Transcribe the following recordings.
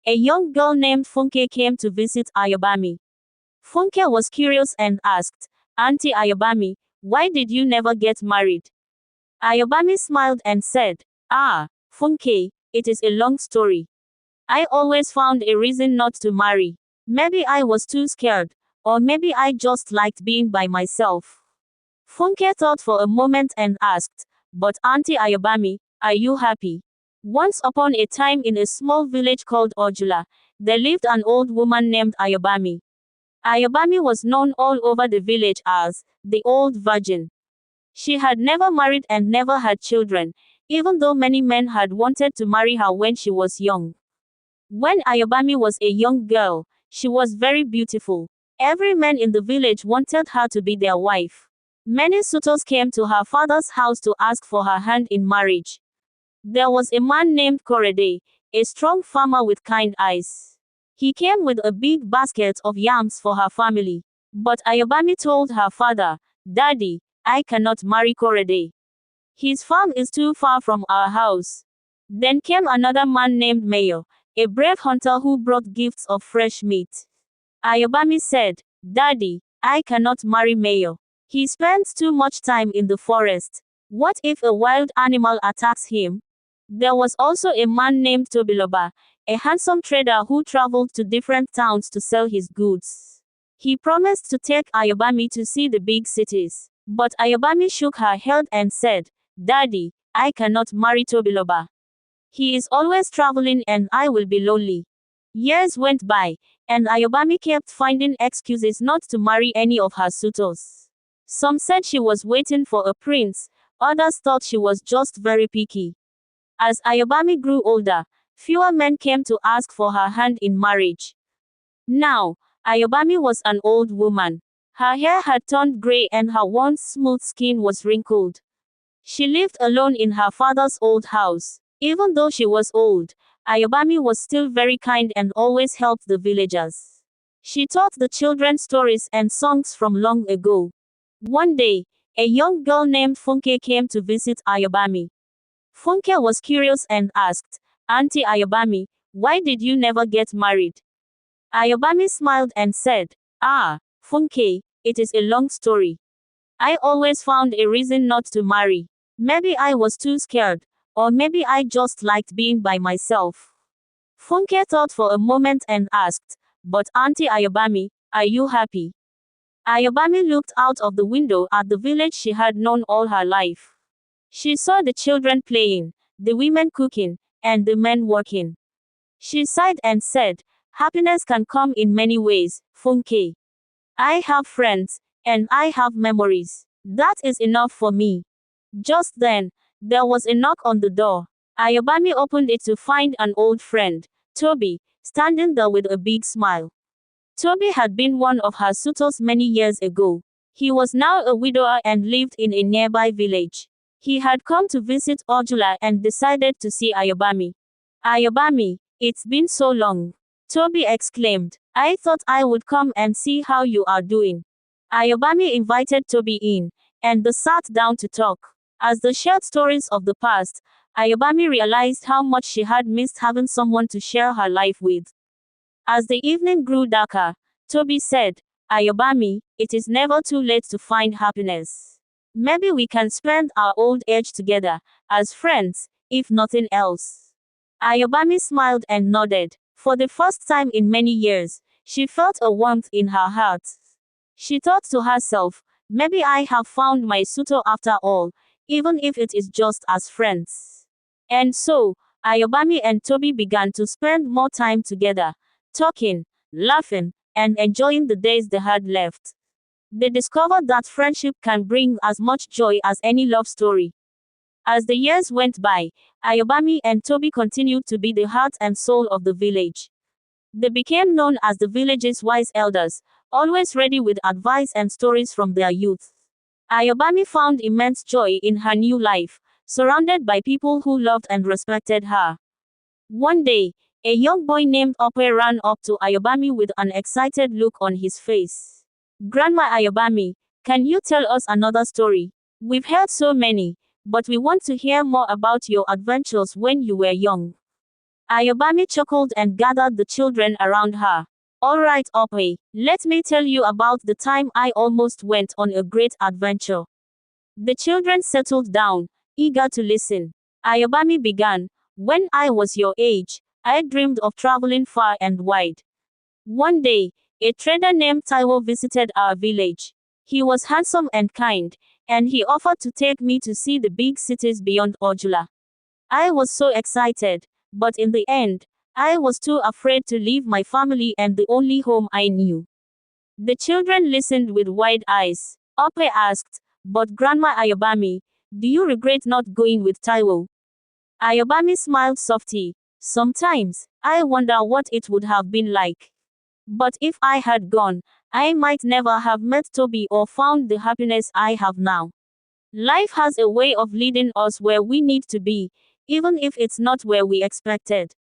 a young girl named Funke came to visit Ayobami. Funke was curious and asked, "Auntie Ayobami, why did you never get married?" Ayobami smiled and said, "Ah, Funke, it is a long story. I always found a reason not to marry. Maybe I was too scared, or maybe I just liked being by myself." Funke thought for a moment and asked, "But Auntie Ayobami, are you happy?" Once upon a time in a small village called Ojula, there lived an old woman named Ayobami. Ayobami was known all over the village as the Old Virgin. She had never married and never had children, even though many men had wanted to marry her when she was young. When Ayobami was a young girl, she was very beautiful. Every man in the village wanted her to be their wife. Many suitors came to her father's house to ask for her hand in marriage. There was a man named Korede, a strong farmer with kind eyes. He came with a big basket of yams for her family. But Ayobami told her father, "Daddy, I cannot marry Korede. His farm is too far from our house." Then came another man named Mayo, a brave hunter who brought gifts of fresh meat. Ayobami said, "Daddy, I cannot marry Mayo. He spends too much time in the forest. What if a wild animal attacks him?" There was also a man named Tobiloba, a handsome trader who traveled to different towns to sell his goods. He promised to take Ayobami to see the big cities. But Ayobami shook her head and said, "Daddy, I cannot marry Tobiloba. He is always traveling and I will be lonely." Years went by, and Ayobami kept finding excuses not to marry any of her suitors. Some said she was waiting for a prince, others thought she was just very picky. As Ayobami grew older, fewer men came to ask for her hand in marriage. Now, Ayobami was an old woman. Her hair had turned gray and her once smooth skin was wrinkled. She lived alone in her father's old house. Even though she was old, Ayobami was still very kind and always helped the villagers. She taught the children stories and songs from long ago. One day, a young girl named Funke came to visit Ayobami. Funke was curious and asked, "Auntie Ayobami, why did you never get married?" Ayobami smiled and said, "Ah, Funke, it is a long story. I always found a reason not to marry. Maybe I was too scared, or maybe I just liked being by myself." Funke thought for a moment and asked, "But Auntie Ayobami, are you happy?" Ayobami looked out of the window at the village she had known all her life. She saw the children playing, the women cooking, and the men working. She sighed and said, "Happiness can come in many ways, Funke. I have friends, and I have memories. That is enough for me." Just then, there was a knock on the door. Ayobami opened it to find an old friend, Toby, standing there with a big smile. Toby had been one of her suitors many years ago. He was now a widower and lived in a nearby village. He had come to visit Ojula and decided to see Ayobami. "Ayobami, it's been so long," Toby exclaimed. "I thought I would come and see how you are doing." Ayobami invited Toby in, and they sat down to talk. As they shared stories of the past, Ayobami realized how much she had missed having someone to share her life with. As the evening grew darker, Toby said, "Ayobami, it is never too late to find happiness. Maybe we can spend our old age together, as friends, if nothing else." Ayobami smiled and nodded. For the first time in many years, she felt a warmth in her heart. She thought to herself, "Maybe I have found my suitor after all, even if it is just as friends." And so, Ayobami and Toby began to spend more time together, talking, laughing, and enjoying the days they had left. They discovered that friendship can bring as much joy as any love story. As the years went by, Ayobami and Toby continued to be the heart and soul of the village. They became known as the village's wise elders, always ready with advice and stories from their youth. Ayobami found immense joy in her new life, surrounded by people who loved and respected her. One day, a young boy named Ope ran up to Ayobami with an excited look on his face. "Grandma Ayobami, can you tell us another story? We've heard so many, but we want to hear more about your adventures when you were young." Ayobami chuckled and gathered the children around her. Alright, Ope, let me tell you about the time I almost went on a great adventure. The children settled down, eager to listen. Ayobami began. When I was your age, I dreamed of traveling far and wide. One day, a trader named Taiwo visited our village. He was handsome and kind, and he offered to take me to see the big cities beyond Ojula. I was so excited, but in the end, I was too afraid to leave my family and the only home I knew. The children listened with wide eyes. Ope asked, but Grandma Ayobami, do you regret not going with Taiwo? Ayobami smiled softly. Sometimes, I wonder what it would have been like. But if I had gone, I might never have met Toby or found the happiness I have now. Life has a way of leading us where we need to be, even if it's not where we expected.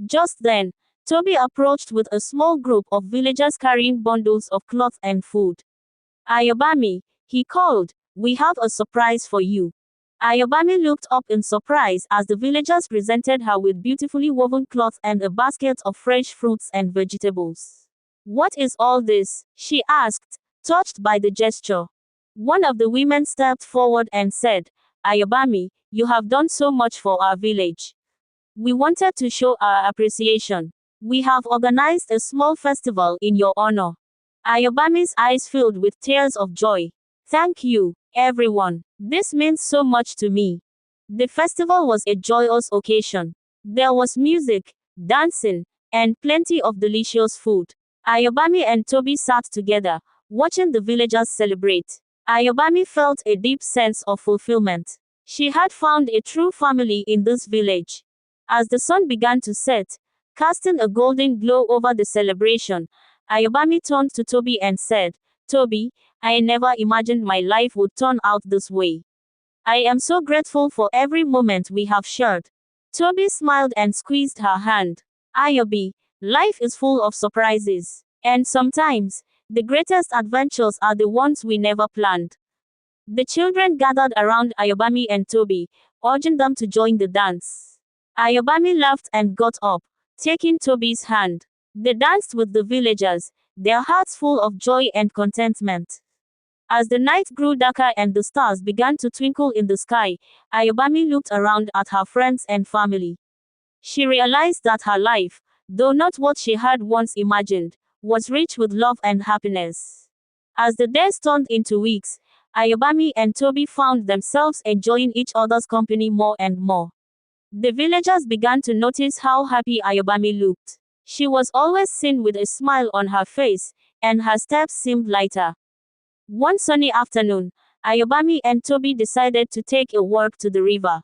Just then, Toby approached with a small group of villagers carrying bundles of cloth and food. Ayobami, he called, we have a surprise for you. Ayobami looked up in surprise as the villagers presented her with beautifully woven cloth and a basket of fresh fruits and vegetables. What is all this? She asked, touched by the gesture. One of the women stepped forward and said, Ayobami, you have done so much for our village. We wanted to show our appreciation. We have organized a small festival in your honor. Ayobami's eyes filled with tears of joy. Thank you, everyone. This means so much to me. The festival was a joyous occasion. There was music, dancing, and plenty of delicious food. Ayobami and Toby sat together, watching the villagers celebrate. Ayobami felt a deep sense of fulfillment. She had found a true family in this village. As the sun began to set, casting a golden glow over the celebration, Ayobami turned to Toby and said, Toby, I never imagined my life would turn out this way. I am so grateful for every moment we have shared. Toby smiled and squeezed her hand. Ayobi, life is full of surprises. And sometimes, the greatest adventures are the ones we never planned. The children gathered around Ayobami and Toby, urging them to join the dance. Ayobami laughed and got up, taking Toby's hand. They danced with the villagers, their hearts full of joy and contentment. As the night grew darker and the stars began to twinkle in the sky, Ayobami looked around at her friends and family. She realized that her life, though not what she had once imagined, was rich with love and happiness. As the days turned into weeks, Ayobami and Toby found themselves enjoying each other's company more and more. The villagers began to notice how happy Ayobami looked. She was always seen with a smile on her face, and her steps seemed lighter. One sunny afternoon, Ayobami and Toby decided to take a walk to the river.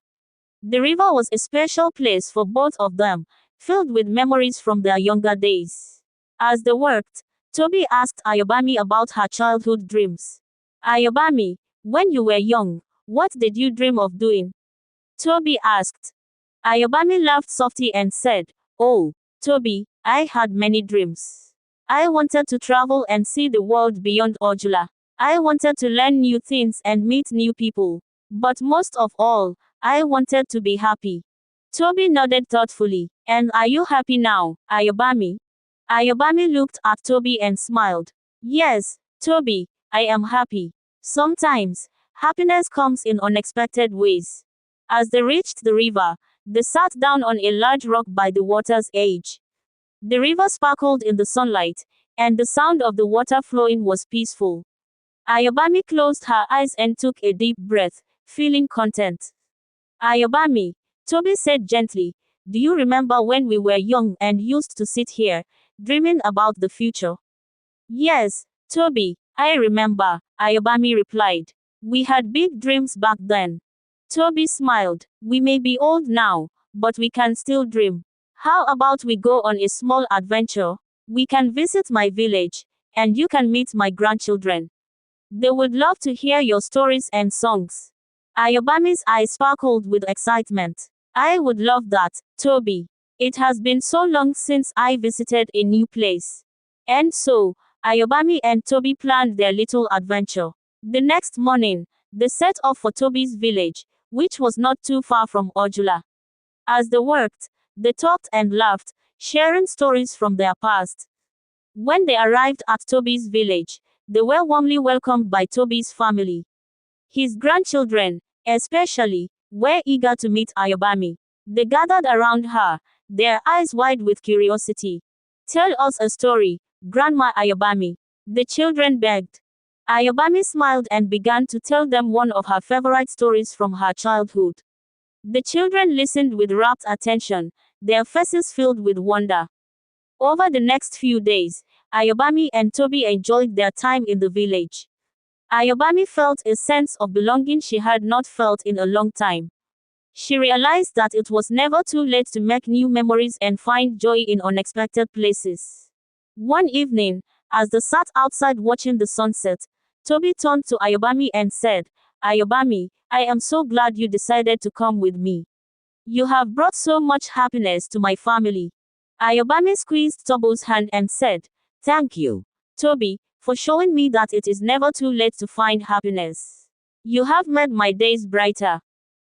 The river was a special place for both of them, filled with memories from their younger days. As they walked, Toby asked Ayobami about her childhood dreams. Ayobami, when you were young, what did you dream of doing? Toby asked. Ayobami laughed softly and said, Oh, Toby, I had many dreams. I wanted to travel and see the world beyond Ojula. I wanted to learn new things and meet new people. But most of all, I wanted to be happy. Toby nodded thoughtfully. And are you happy now, Ayobami? Ayobami looked at Toby and smiled. Yes, Toby, I am happy. Sometimes, happiness comes in unexpected ways. As they reached the river, they sat down on a large rock by the water's edge. The river sparkled in the sunlight, and the sound of the water flowing was peaceful. Ayobami closed her eyes and took a deep breath, feeling content. Ayobami, Toby said gently, do you remember when we were young and used to sit here, dreaming about the future? Yes, Toby, I remember, Ayobami replied. We had big dreams back then. Toby smiled. We may be old now, but we can still dream. How about we go on a small adventure? We can visit my village, and you can meet my grandchildren. They would love to hear your stories and songs. Ayobami's eyes sparkled with excitement. I would love that, Toby. It has been so long since I visited a new place. And so, Ayobami and Toby planned their little adventure. The next morning, they set off for Toby's village, which was not too far from Ojula. As they worked, They talked and laughed, sharing stories from their past. When they arrived at Toby's village, they were warmly welcomed by Toby's family. His grandchildren, especially, were eager to meet Ayobami. They gathered around her, their eyes wide with curiosity. "Tell us a story, Grandma Ayobami," the children begged. Ayobami smiled and began to tell them one of her favorite stories from her childhood. The children listened with rapt attention, their faces filled with wonder. Over the next few days, Ayobami and Toby enjoyed their time in the village. Ayobami felt a sense of belonging she had not felt in a long time. She realized that it was never too late to make new memories and find joy in unexpected places. One evening, as they sat outside watching the sunset, Toby turned to Ayobami and said, "Ayobami, I am so glad you decided to come with me. You have brought so much happiness to my family." Ayobami squeezed Toby's hand and said, "Thank you, Toby, for showing me that it is never too late to find happiness. You have made my days brighter."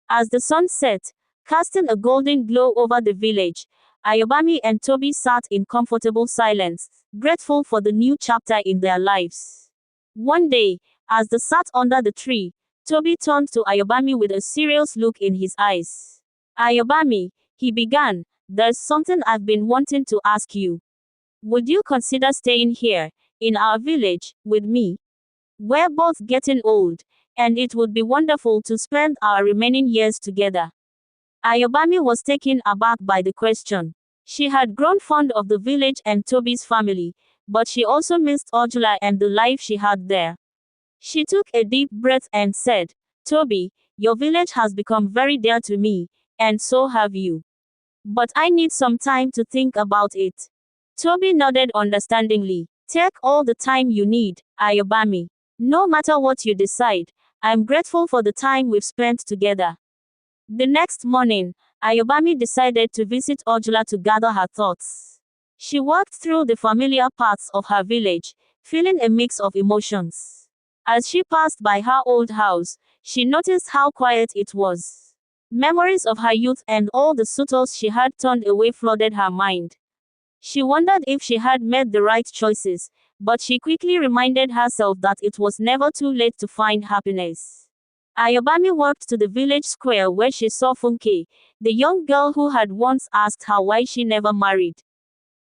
As the sun set, casting a golden glow over the village, Ayobami and Toby sat in comfortable silence, grateful for the new chapter in their lives. One day, as they sat under the tree, Toby turned to Ayobami with a serious look in his eyes. "Ayobami," he began, "there's something I've been wanting to ask you. Would you consider staying here, in our village, with me? We're both getting old, and it would be wonderful to spend our remaining years together." Ayobami was taken aback by the question. She had grown fond of the village and Toby's family, but she also missed Ojula and the life she had there. She took a deep breath and said, "Toby, your village has become very dear to me, and so have you. But I need some time to think about it." Toby nodded understandingly. "Take all the time you need, Ayobami. No matter what you decide, I'm grateful for the time we've spent together." The next morning, Ayobami decided to visit Ojula to gather her thoughts. She walked through the familiar paths of her village, feeling a mix of emotions. As she passed by her old house, she noticed how quiet it was. Memories of her youth and all the suitors she had turned away flooded her mind. She wondered if she had made the right choices, but she quickly reminded herself that it was never too late to find happiness. Ayobami walked to the village square where she saw Funke, the young girl who had once asked her why she never married.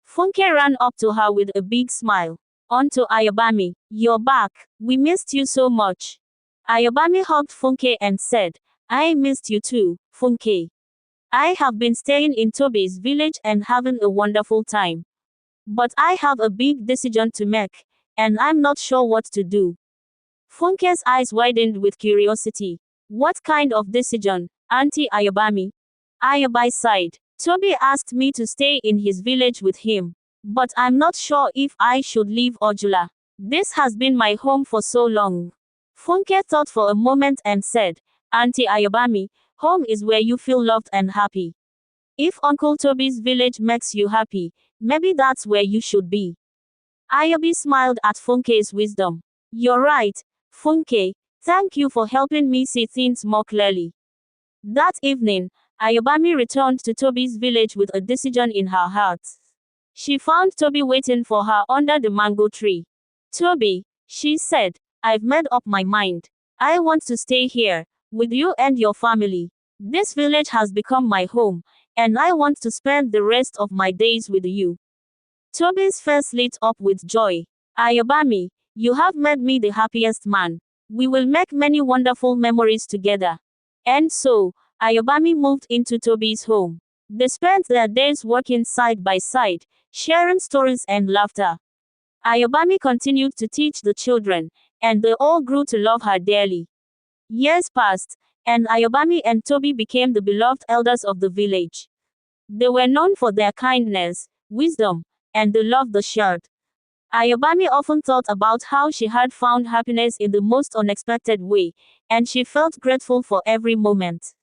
Funke ran up to her with a big smile. "On to Ayobami, you're back. We missed you so much." Ayobami hugged Funke and said, "I missed you too, Funke. I have been staying in Toby's village and having a wonderful time. But I have a big decision to make, and I'm not sure what to do." Funke's eyes widened with curiosity. "What kind of decision, Auntie Ayobami?" Ayobami sighed. "Toby asked me to stay in his village with him. But I'm not sure if I should leave Ojula. This has been my home for so long." Funke thought for a moment and said, "Auntie Ayobami, home is where you feel loved and happy. If Uncle Toby's village makes you happy, maybe that's where you should be." Ayobami smiled at Funke's wisdom. "You're right, Funke. Thank you for helping me see things more clearly." That evening, Ayobami returned to Toby's village with a decision in her heart. She found Toby waiting for her under the mango tree. "Toby," she said, "I've made up my mind. I want to stay here, with you and your family. This village has become my home, and I want to spend the rest of my days with you." Toby's face lit up with joy. "Ayobami, you have made me the happiest man. We will make many wonderful memories together." And so, Ayobami moved into Toby's home. They spent their days working side by side, sharing stories and laughter. Ayobami continued to teach the children, and they all grew to love her dearly. Years passed, and Ayobami and Toby became the beloved elders of the village. They were known for their kindness, wisdom, and the love they shared. Ayobami often thought about how she had found happiness in the most unexpected way, and she felt grateful for every moment.